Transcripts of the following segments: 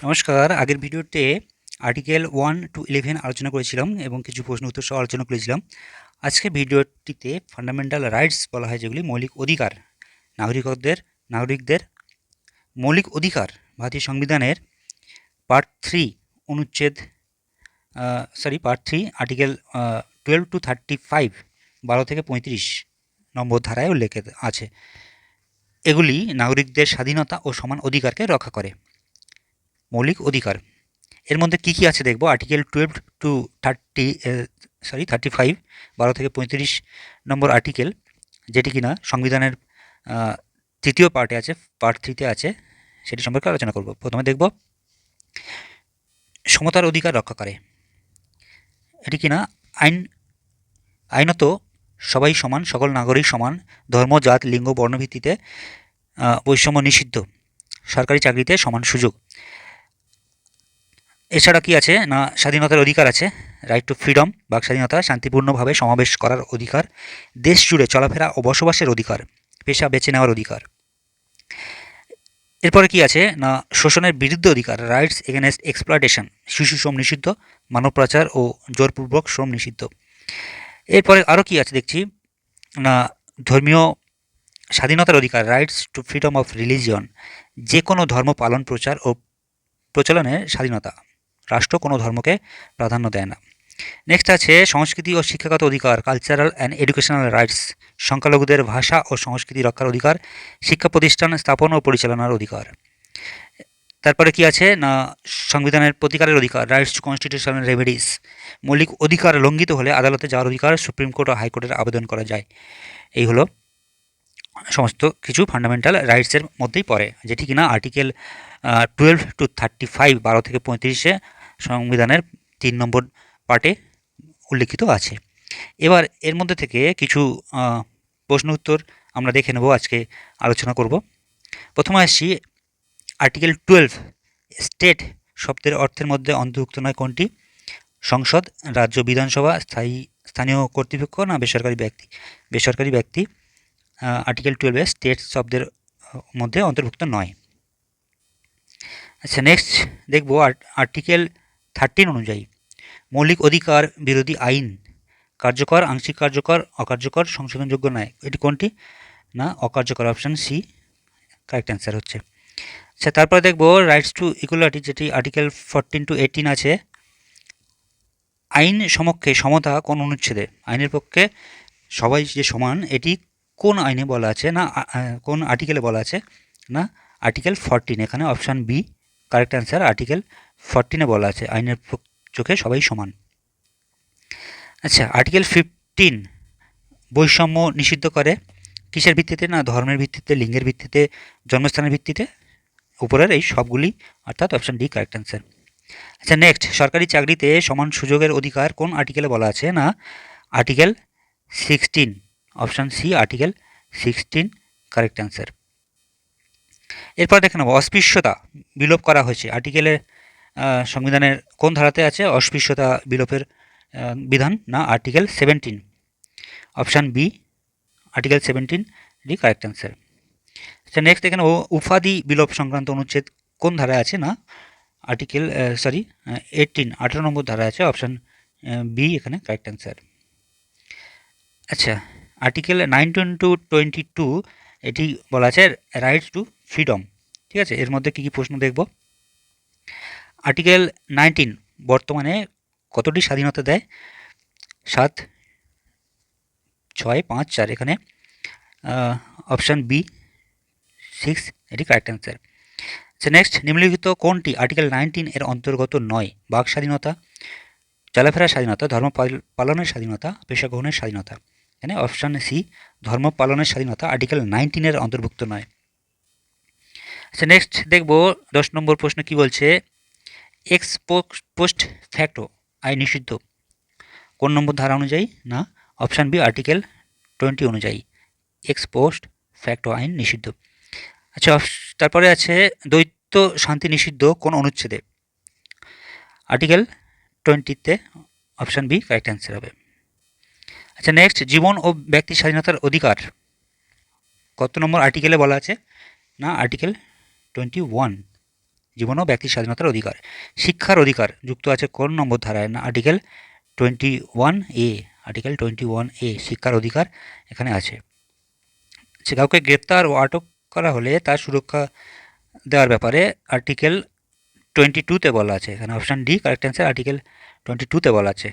নমস্কার। আগের ভিডিওতে আর্টিকেল 1 to 11 আলোচনা করেছিলাম এবং কিছু প্রশ্ন উত্তর সহ আলোচনা করেছিলাম। আজকে ভিডিওটিতে ফান্ডামেন্টাল রাইটস বলা হয়, যেগুলি মৌলিক অধিকার, নাগরিকদের মৌলিক অধিকার, ভারতীয় সংবিধানের পার্ট 3 অনুচ্ছেদ পার্ট 3 আর্টিকেল 12 to 35 12 থেকে 35 নম্বর ধারায় উল্লেখ আছে। এগুলি নাগরিকদের স্বাধীনতা ও সমান অধিকারকে রক্ষা করে। মৌলিক অধিকার এর মধ্যে কী কী আছে দেখব। আর্টিকেল 12 টু 35 12 থেকে 35 নম্বর আর্টিকেল, যেটি কিনা সংবিধানের তৃতীয় পার্টে আছে, পার্ট 3-তে আছে, সেটি সম্পর্কে আলোচনা করব। প্রথমে দেখব সমতার অধিকার রক্ষা করে। এটি কিনা আইনত সবাই সমান, সকল নাগরিক সমান, ধর্ম, জাত, লিঙ্গ, বর্ণভিত্তিতে বৈষম্য নিষিদ্ধ, সরকারি চাকরিতে সমান সুযোগ। এছাড়া কি আছে না, স্বাধীনতার অধিকার আছে, রাইট টু ফ্রিডম, বাক স্বাধীনতা, শান্তিপূর্ণভাবে সমাবেশ করার অধিকার, দেশ জুড়ে চলাফেরা ও বসবাসের অধিকার, পেশা বেছে নেওয়ার অধিকার। এরপরে কি আছে না, শোষণের বিরুদ্ধে অধিকার, রাইটস এগেনস্ট এক্সপ্লয়টেশন, শিশু শ্রম নিষিদ্ধ, মানব পাচার ও জোরপূর্বক শ্রম নিষিদ্ধ। এরপরে আরও কি আছে দেখছি না, ধর্মীয় স্বাধীনতার অধিকার, rights to freedom of religion, যে কোনো ধর্ম পালন, প্রচার ও প্রচলনের স্বাধীনতা, রাষ্ট্র কোনো ধর্মকে প্রাধান্য দেয় না। নেক্সট আছে সংস্কৃতি ও শিক্ষাগত অধিকার, কালচারাল অ্যান্ড এডুকেশনাল রাইটস, সংখ্যালঘুদের ভাষা ও সংস্কৃতি রক্ষার অধিকার, শিক্ষা প্রতিষ্ঠান স্থাপন ও পরিচালনার অধিকার। তারপরে কি আছে না, সংবিধানের প্রতিকারের অধিকার, রাইটস টু কনস্টিটিউশনাল রেমেডিস, মৌলিক অধিকার লঙ্ঘিত হলে আদালতে যাওয়ার অধিকার, সুপ্রিম কোর্ট ও হাইকোর্টের আবেদন করা যায়। এই হলো সমস্ত কিছু ফান্ডামেন্টাল রাইটসের মধ্যেই পড়ে, যেটি কিনা আর্টিকেল 12 to 35 12 থেকে 35 সংবিধানের 3 নম্বর পার্টে উল্লেখিত আছে। এবার এর মধ্যে থেকে কিছু প্রশ্ন উত্তর আমরা দেখে নেব, আজকে আলোচনা করব। প্রথমে আসছি আর্টিকেল 12, স্টেট শব্দের অর্থের মধ্যে অন্তর্ভুক্ত নয় কোনটি? সংসদ, রাজ্য বিধানসভা, স্থানীয় কর্তৃপক্ষ না বেসরকারি ব্যক্তি। আর্টিকেল 12 স্টেট শব্দের মধ্যে অন্তর্ভুক্ত নয়। আচ্ছা, নেক্সট দেখব আর্টিকেল 13 অনুযায়ী মৌলিক অধিকার বিরোধী আইন কার্যকর, আংশিক কার্যকর, অকার্যকর, সংশোধনযোগ্য নয়। এটি কোনটি? না, অকার্যকর, অপশান সি কারেক্ট অ্যান্সার হচ্ছে। আচ্ছা, তারপরে দেখব রাইটস টু ইকুয়ালিটি, যেটি আর্টিকেল 14 to 18 আছে। আইন সমক্ষে সমতা কোন অনুচ্ছেদে? আইনের পক্ষে সবাই যে সমান, এটি কোন আইনে বলা আছে? না কোন আর্টিকেলে বলা আছে? না, আর্টিকেল 14, এখানে option B correct answer. Article 14-এ বলা আছে আইনের চোখে সবাই সমান। আচ্ছা, আর্টিকেল 15 বৈষম্য নিষিদ্ধ করে, কিসের ভিত্তিতে? না, ধর্মের ভিত্তিতে, লিঙ্গের ভিত্তিতে, জন্মস্থানের ভিত্তিতে। উপরের এই সবগুলি, অর্থাৎ অপশান ডি কারেক্ট অ্যান্সার। আচ্ছা, নেক্সট সরকারি চাকরিতে সমান সুযোগের অধিকার কোন আর্টিকেলে বলা আছে? না, article 16, option C article 16 correct answer. এরপর দেখে নেব অস্পৃশ্যতা বিলোপ করা হয়েছে, আর্টিকেলের সংবিধানের কোন ধারাতে আছে অস্পৃশ্যতা বিলোপের বিধান? না, article 17, option B article 17 D correct answer. আচ্ছা, নেক্সট দেখে নেব উপাধি বিলোপ সংক্রান্ত অনুচ্ছেদ কোন ধারায় আছে? না, আর্টিকেল 18 নম্বর ধারায় আছে, অপশান বি এখানে কারেক্ট অ্যান্সার। আচ্ছা, আর্টিকেল 19 to 22 এটি বলা আছে রাইটস টু ফ্রিডম। ঠিক আছে, এর মধ্যে কী কী প্রশ্ন দেখব। আর্টিকেল 19 বর্তমানে কতটি স্বাধীনতা দেয়? 7, 6, 5, 4, এখানে অপশান বি 6 এটি কারেক্ট অ্যান্সার। আচ্ছা, নেক্সট নিম্নলিখিত কোনটি আর্টিকেল 19 এর অন্তর্গত নয়? বাক স্বাধীনতা, চলাফেরার স্বাধীনতা, ধর্ম পালনের স্বাধীনতা, পেশা গ্রহণের স্বাধীনতা। এখানে অপশান সি ধর্ম পালনের স্বাধীনতা আর্টিকেল 19 এর অন্তর্ভুক্ত নয়। আচ্ছা, নেক্সট দেখব 10 নম্বর প্রশ্ন কি বলছে, এক্স পোস্ট ফ্যাক্টো আইন নিষিদ্ধ কোন নম্বর ধারা অনুযায়ী? না, অপশান বি আর্টিকেল 20 অনুযায়ী এক্স পোস্ট ফ্যাক্টো আইন নিষিদ্ধ। আচ্ছা, তারপরে আছে দ্বৈত শান্তি নিষিদ্ধ কোন অনুচ্ছেদে? আর্টিকেল 20-তে, অপশান বি কারেক্ট অ্যান্সার হবে। আচ্ছা, নেক্সট জীবন ও ব্যক্তি স্বাধীনতার অধিকার কত নম্বর আর্টিকেলে বলা আছে? না, আর্টিকেল 21, জীবন ও ব্যক্তির স্বাধীনতার অধিকার। শিক্ষার অধিকার যুক্ত আছে কোন নম্বর ধারায়? না আর্টিকেল 21A। আর্টিকেল 21A শিক্ষার অধিকার এখানে আছে। সে কাউকে গ্রেপ্তার ও আটক করা হলে তার সুরক্ষা দেওয়ার ব্যাপারে আর্টিকেল 22তে বলা আছে। এখানে option D correct answer. Article 22তে বলা আছে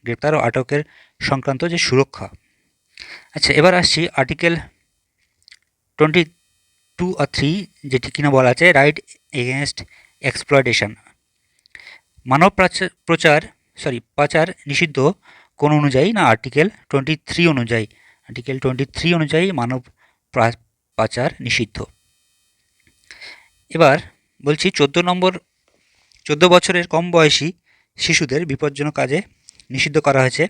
গ্রেপ্তার ও আটকের সংক্রান্ত যে সুরক্ষা। আচ্ছা, এবার আসছি আর্টিকেল 22 আর 3, যেটি কিনা বলা আছে রাইট এগেনস্ট এক্সপ্লয়টেশন। মানব পাচার নিষিদ্ধ কোন অনুযায়ী? না আর্টিকেল 23 অনুযায়ী। আর্টিকেল 23 অনুযায়ী মানব পাচার নিষিদ্ধ। এবার বলছি 14 বছরের কম বয়সী শিশুদের বিপজ্জনক কাজে নিষিদ্ধ করা হয়েছে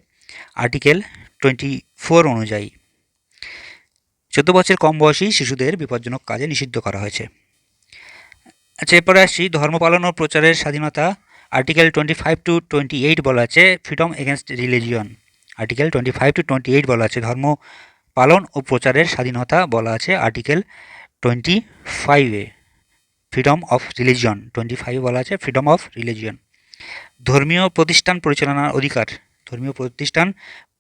আর্টিকেল 24 অনুযায়ী। 14 বছরের কম বয়সী শিশুদের বিপজ্জনক কাজে নিষিদ্ধ করা হয়েছে। আচ্ছা, এরপরে আসছি ধর্ম পালন ও প্রচারের স্বাধীনতা। আর্টিকেল 25 to 28 বলা আছে freedom against religion. Article 25 to 28 বলা আছে ধর্ম পালন ও প্রচারের স্বাধীনতা বলা আছে আর্টিকেল 25-এ। ফ্রিডম অফ রিলিজিয়ন 25 বলা আছে ফ্রিডম অফ রিলিজিয়ন। ধর্মীয় প্রতিষ্ঠান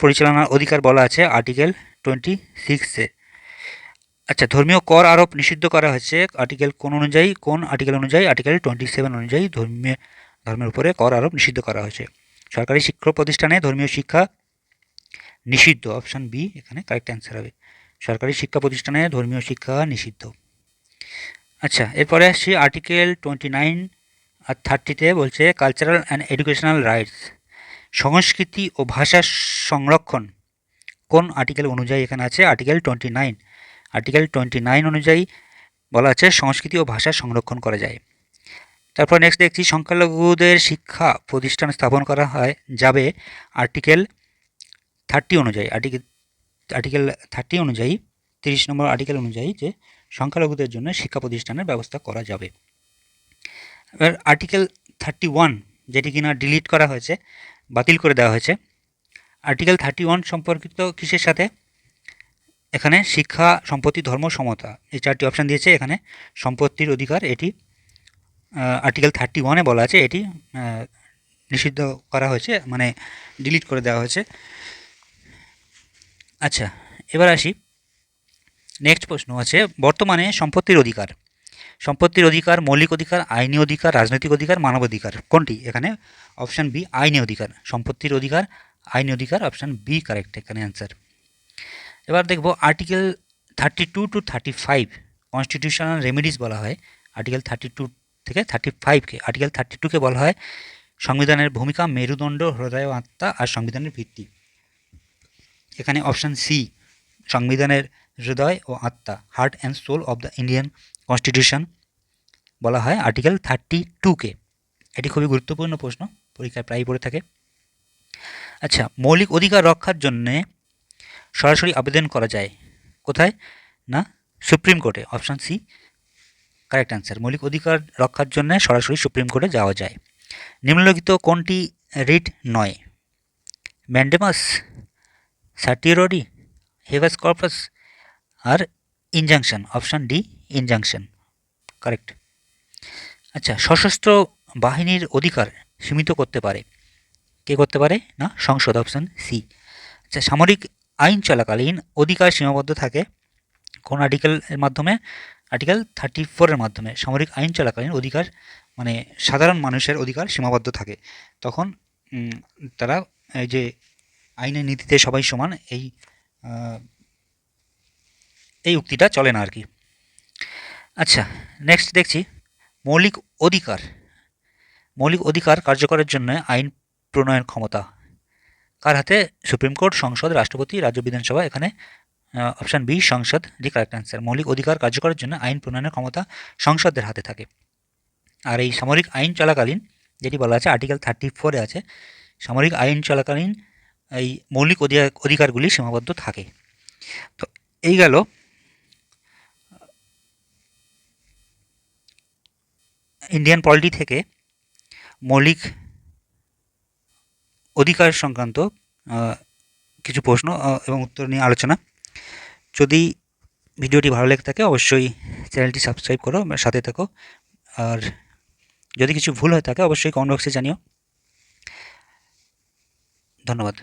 পরিচালনার অধিকার বলা আছে আর্টিকেল 26-এ। আচ্ছা, ধর্মীয় কর আরোপ নিষিদ্ধ করা হয়েছে আর্টিকেল কোন অনুযায়ী? আর্টিকেল 27 অনুযায়ী ধর্মের উপরে কর আরোপ নিষিদ্ধ করা হয়েছে। সরকারি শিক্ষা প্রতিষ্ঠানে ধর্মীয় শিক্ষা নিষিদ্ধ। অপশান বি এখানে কারেক্ট অ্যান্সার হবে। সরকারি শিক্ষা প্রতিষ্ঠানে ধর্মীয় শিক্ষা নিষিদ্ধ। আচ্ছা, এরপরে আসছি আর্টিকেল 29 আর 30-তে বলছে কালচারাল অ্যান্ড এডুকেশনাল রাইটস। সংস্কৃতি ও ভাষা সংরক্ষণ কোন আর্টিকেল অনুযায়ী এখানে আছে? আর্টিকেল 29। আর্টিকেল 29 অনুযায়ী বলা আছে সংস্কৃতি ও ভাষা সংরক্ষণ করা যায়। তারপর নেক্সট দেখছি সংখ্যালঘুদের শিক্ষা প্রতিষ্ঠান স্থাপন করা যাবে আর্টিকেল 30 অনুযায়ী। আর্টিকেল 30 অনুযায়ী 30 নম্বর আর্টিকেল অনুযায়ী যে সংখ্যালঘুদের জন্য শিক্ষা প্রতিষ্ঠানের ব্যবস্থা করা যাবে। এবার আর্টিকেল 31 যেটি কিনা ডিলিট করা হয়েছে, বাতিল করে দেওয়া হয়েছে। আর্টিকেল 31 সম্পর্কিত কিসের সাথে? এখানে শিক্ষা, সম্পত্তি, ধর্ম, সমতা এই 4টি অপশান দিয়েছে। এখানে সম্পত্তির অধিকার এটি আর্টিকেল 31-এ বলা আছে এটি নিষিদ্ধ করা হয়েছে, মানে ডিলিট করে দেওয়া হয়েছে। আচ্ছা, এবার আসি নেক্সট প্রশ্ন আছে বর্তমানে সম্পত্তির অধিকার মৌলিক অধিকার, আইনি অধিকার, রাজনৈতিক অধিকার, মানবাধিকার কোনটি? এখানে অপশান বি আইনি অধিকার। সম্পত্তির অধিকার আইনি অধিকার, অপশান বি কারেক্ট এখানে অ্যান্সার। এবার দেখব আর্টিকেল 32 to 35 কনস্টিটিউশনাল রেমিডিস বলা হয়। আর্টিকেল 32 থেকে 35-কে। আর্টিকেল 32-কে বলা হয় সংবিধানের ভূমিকা, মেরুদণ্ড, হৃদয় ও আত্মা আর সংবিধানের ভিত্তি। এখানে অপশান সি সংবিধানের হৃদয় ও আত্মা, heart and soul of the Indian constitution বলা হয় আর্টিকেল 32-কে। এটি খুবই গুরুত্বপূর্ণ প্রশ্ন, পরীক্ষায় প্রায়ই পড়ে থাকে। আচ্ছা, মৌলিক অধিকার রক্ষার জন্যে সরাসরি আবেদন করা যায় কোথায়? না সুপ্রিম কোর্টে। Option C correct answer. মৌলিক অধিকার রক্ষার জন্য সরাসরি সুপ্রিম কোর্টে যাওয়া যায়। নিম্নলিখিত কোনটি রিট নয়? ম্যান্ডেমাস, সার্টিওরি, হেভাস কর্পাস আর injunction. Option D injunction correct. আচ্ছা, সশস্ত্র বাহিনীর অধিকার সীমিত করতে পারে কে? করতে পারে? না সংসদ। Option C. আচ্ছা, সামরিক আইন চলাকালীন অধিকার সীমাবদ্ধ থাকে কোন আর্টিকেলের মাধ্যমে? আর্টিকেল 34-এর মাধ্যমে। সামরিক আইন চলাকালীন অধিকার মানে সাধারণ মানুষের অধিকার সীমাবদ্ধ থাকে, তখন তারা এই যে আইনের নীতিতে সবাই সমান এই উক্তিটা চলে না আর কি। আচ্ছা, নেক্সট দেখছি মৌলিক অধিকার কার্যকরের জন্য আইন প্রণয়ন ক্ষমতা কার হাতে? সুপ্রিম কোর্ট, সংসদ, রাষ্ট্রপতি, রাজ্য বিধানসভা। এখানে অপশান বি সংসদ দি কারেক্ট অ্যান্সার। মৌলিক অধিকার কার্যকরের জন্য আইন প্রণয়নের ক্ষমতা সংসদের হাতে থাকে। আর এই সামরিক আইন চলাকালীন যেটি বলা আছে আর্টিকেল 34-এ আছে, সামরিক আইন চলাকালীন এই মৌলিক অধিকারগুলি সীমাবদ্ধ থাকে। তো এই গেল ইন্ডিয়ান পলিটি থেকে মৌলিক অধিকার সংক্রান্ত কিছু প্রশ্ন এবং উত্তর নিয়ে আলোচনা। যদি ভিডিওটি ভালো লেগে থাকে অবশ্যই চ্যানেলটি সাবস্ক্রাইব করো, সাথে থাকো। আর যদি কিছু ভুল হয়ে থাকে অবশ্যই কমেন্ট বক্সে জানিও। ধন্যবাদ।